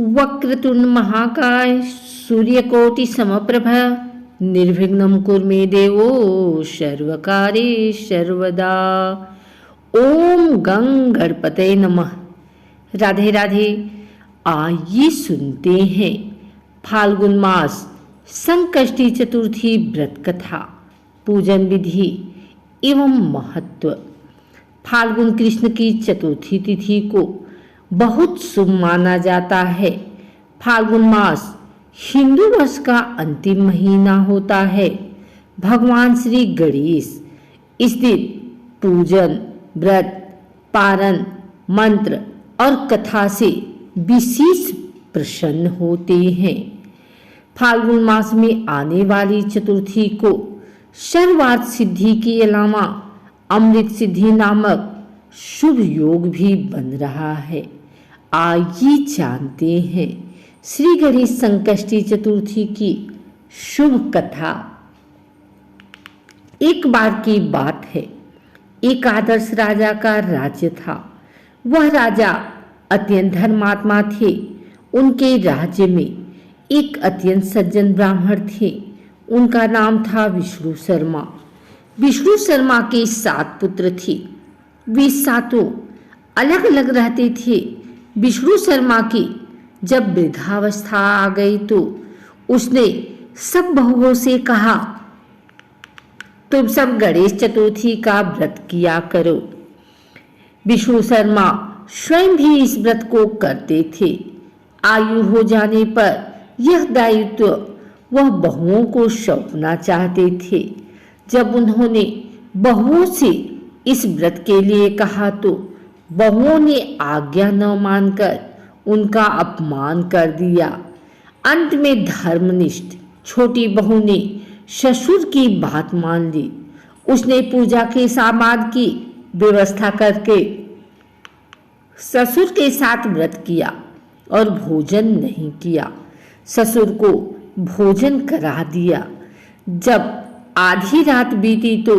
वक्रतुंड महाकाय सूर्यकोटि समप्रभ निर्विघ्नं कुरु मे देवो सर्वकार्ये सर्वदा। ओम गंग गणपते नमः। राधे राधे। आइए सुनते हैं फाल्गुन मास संकष्टी चतुर्थी व्रत कथा, पूजन विधि एवं महत्व। फाल्गुन कृष्ण की चतुर्थी तिथि को बहुत शुभ माना जाता है। फाल्गुन मास हिंदू वर्ष का अंतिम महीना होता है। भगवान श्री गणेश इस दिन पूजन, व्रत, पारण, मंत्र और कथा से विशेष प्रसन्न होते हैं। फाल्गुन मास में आने वाली चतुर्थी को सर्वार्थ सिद्धि के अलावा अमृत सिद्धि नामक शुभ योग भी बन रहा है। आइए जानते हैं श्री गणेश संकष्टी चतुर्थी की शुभ कथा। एक बार की बात है, एक आदर्श राजा का राज्य था। वह राजा अत्यंत धर्मात्मा थे। उनके राज्य में एक अत्यंत सज्जन ब्राह्मण थे। उनका नाम था विष्णु शर्मा। विष्णु शर्मा के 7 पुत्र थे। वे सातों अलग अलग रहते थे। विष्णु शर्मा की जब वृद्धावस्था आ गई तो उसने सब बहुओं से कहा, तुम सब गणेश चतुर्थी का व्रत किया करो। विष्णु शर्मा स्वयं भी इस व्रत को करते थे। आयु हो जाने पर यह दायित्व वह बहुओं को सौंपना चाहते थे। जब उन्होंने बहुओं से इस व्रत के लिए कहा तो बहुओं ने आज्ञा न मानकर उनका अपमान कर दिया। अंत में धर्मनिष्ठ छोटी बहू ने ससुर की बात मान ली। उसने पूजा के सामान की व्यवस्था करके ससुर के साथ व्रत किया और भोजन नहीं किया। ससुर को भोजन करा दिया। जब आधी रात बीती तो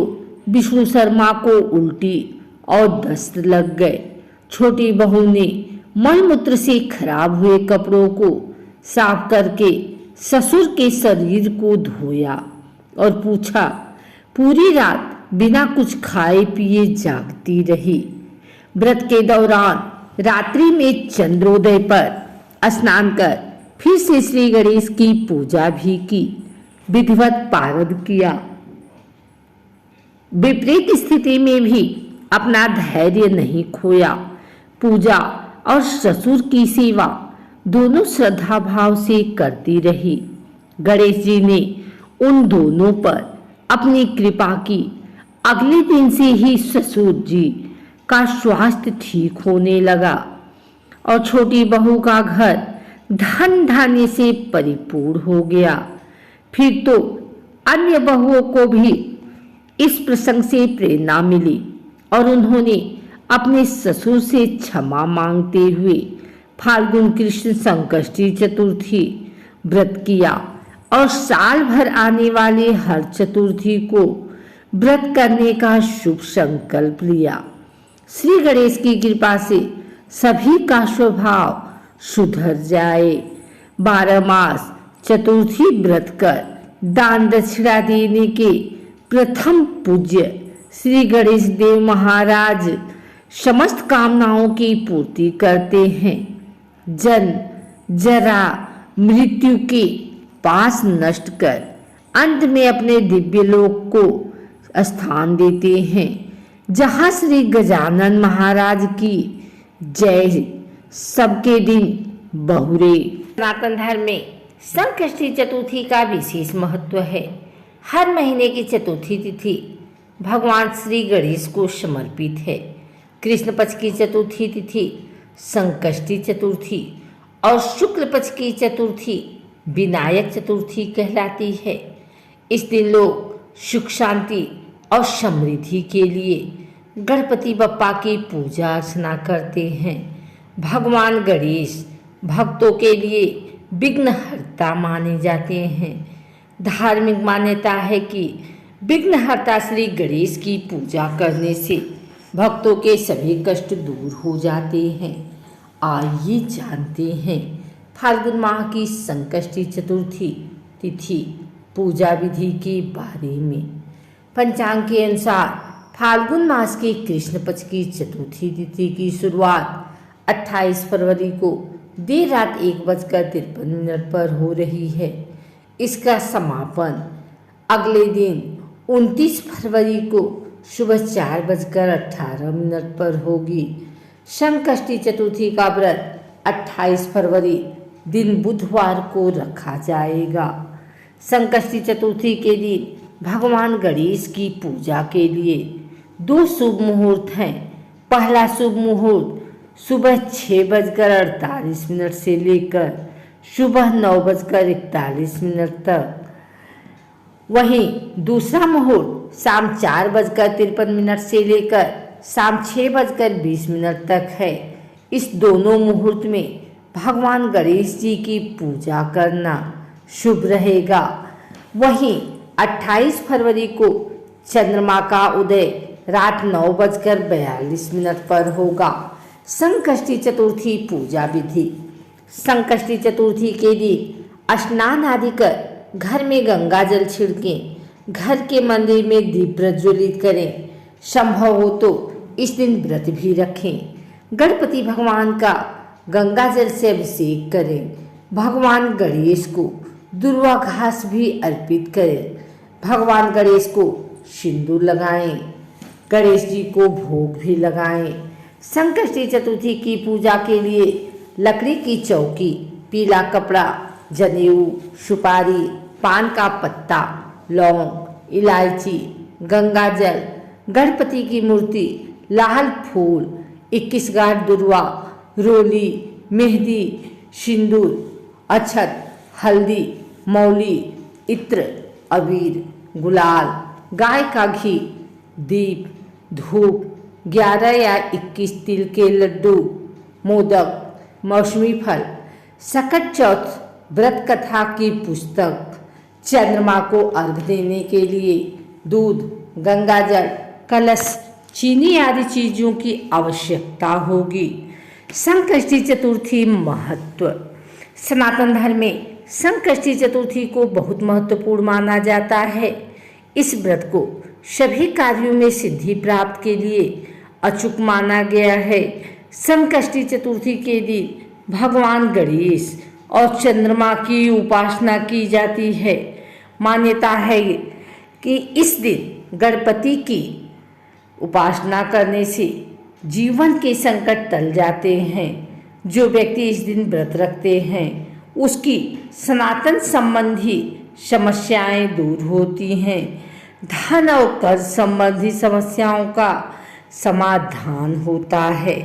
विष्णु शर्मा को उल्टी और दस्त लग गए। छोटी बहू ने मलमूत्र से खराब हुए कपड़ों को साफ करके ससुर के शरीर को धोया और पूछा। पूरी रात बिना कुछ खाए पिए जागती रही। व्रत के दौरान रात्रि में चंद्रोदय पर स्नान कर फिर से श्री गणेश की पूजा भी की, विधिवत पारण किया। विपरीत स्थिति में भी अपना धैर्य नहीं खोया। पूजा और ससुर की सेवा दोनों श्रद्धा भाव से करती रही। गणेश जी ने उन दोनों पर अपनी कृपा की। अगले दिन से ही ससुर जी का स्वास्थ्य ठीक होने लगा और छोटी बहू का घर धन धान्य से परिपूर्ण हो गया। फिर तो अन्य बहुओं को भी इस प्रसंग से प्रेरणा मिली और उन्होंने अपने ससुर से क्षमा मांगते हुए फाल्गुन कृष्ण संकष्टी चतुर्थी व्रत किया और साल भर आने वाले हर चतुर्थी को व्रत करने का शुभ संकल्प लिया। श्री गणेश की कृपा से सभी का स्वभाव सुधर जाए। 12 मास चतुर्थी व्रत कर दान दक्षिणा देने के प्रथम पूज्य श्री गणेश देव महाराज समस्त कामनाओं की पूर्ति करते हैं। जन्म जरा मृत्यु के पास नष्ट कर अंत में अपने दिव्य लोक को स्थान देते हैं, जहाँ श्री गजानन महाराज की जय। सबके दिन बहुरे। सनातन धर्म में संकष्टी चतुर्थी का विशेष महत्व है। हर महीने की चतुर्थी तिथि भगवान श्री गणेश को समर्पित है। कृष्ण पक्ष की चतुर्थी तिथि संकष्टी चतुर्थी और शुक्ल पक्ष की चतुर्थी विनायक चतुर्थी कहलाती है। इस दिन लोग सुख शांति और समृद्धि के लिए गणपति बप्पा की पूजा अर्चना करते हैं। भगवान गणेश भक्तों के लिए विघ्नहर्ता माने जाते हैं। धार्मिक मान्यता है कि विघ्नहर्ता श्री गणेश की पूजा करने से भक्तों के सभी कष्ट दूर हो जाते हैं। आइए जानते हैं फाल्गुन माह की संकष्टी चतुर्थी तिथि पूजा विधि के बारे में। पंचांग के अनुसार फाल्गुन मास के कृष्ण पक्ष की चतुर्थी तिथि की शुरुआत 28 फरवरी को देर रात 1:53 पर हो रही है। इसका समापन अगले दिन 29 फरवरी को सुबह 4:18 पर होगी। संकष्टी चतुर्थी का व्रत 28 फरवरी दिन बुधवार को रखा जाएगा। संकष्टी चतुर्थी के दिन भगवान गणेश की पूजा के लिए 2 शुभ मुहूर्त हैं। पहला शुभ मुहूर्त सुबह 6:48 से लेकर सुबह 9:41 तक, वहीं दूसरा मुहूर्त शाम 4:53 से लेकर शाम 6:20 तक है। इस दोनों मुहूर्त में भगवान गणेश जी की पूजा करना शुभ रहेगा। वहीं 28 फरवरी को चंद्रमा का उदय रात 9:42 पर होगा। संकष्टी चतुर्थी पूजा विधि। संकष्टी चतुर्थी के दिन स्नान आदि कर घर में गंगा जल छिड़कें। घर के मंदिर में दीप प्रज्वलित करें। संभव हो तो इस दिन व्रत भी रखें। गणपति भगवान का गंगा जल से अभिषेक करें। भगवान गणेश को दुर्वा घास भी अर्पित करें। भगवान गणेश को सिंदूर लगाएं। गणेश जी को भोग भी लगाएं। संकष्टी चतुर्थी की पूजा के लिए लकड़ी की चौकी, पीला कपड़ा, जनेऊ, सुपारी, पान का पत्ता, लौंग, इलायची, गंगा जल, गणपति की मूर्ति, लाल फूल, 21 गांठ दुर्वा, रोली, मेहंदी, सिंदूर, अक्षत, हल्दी, मौली, इत्र, अबीर, गुलाल, गाय का घी, दीप, धूप, 11 या 21 तिल के लड्डू, मोदक, मौसमी फल, सकट चौथ व्रत कथा की पुस्तक, चंद्रमा को अर्घ देने के लिए दूध, गंगाजल, कलश, चीनी आदि चीजों की आवश्यकता होगी। संकष्टी चतुर्थी महत्व। सनातन धर्म में संकष्टी चतुर्थी को बहुत महत्वपूर्ण माना जाता है। इस व्रत को सभी कार्यों में सिद्धि प्राप्त के लिए अचूक माना गया है। संकष्टी चतुर्थी के दिन भगवान गणेश और चंद्रमा की उपासना की जाती है। मान्यता है कि इस दिन गणपति की उपासना करने से जीवन के संकट टल जाते हैं। जो व्यक्ति इस दिन व्रत रखते हैं उसकी सनातन संबंधी समस्याएं दूर होती हैं। धन और कर्ज संबंधी समस्याओं का समाधान होता है।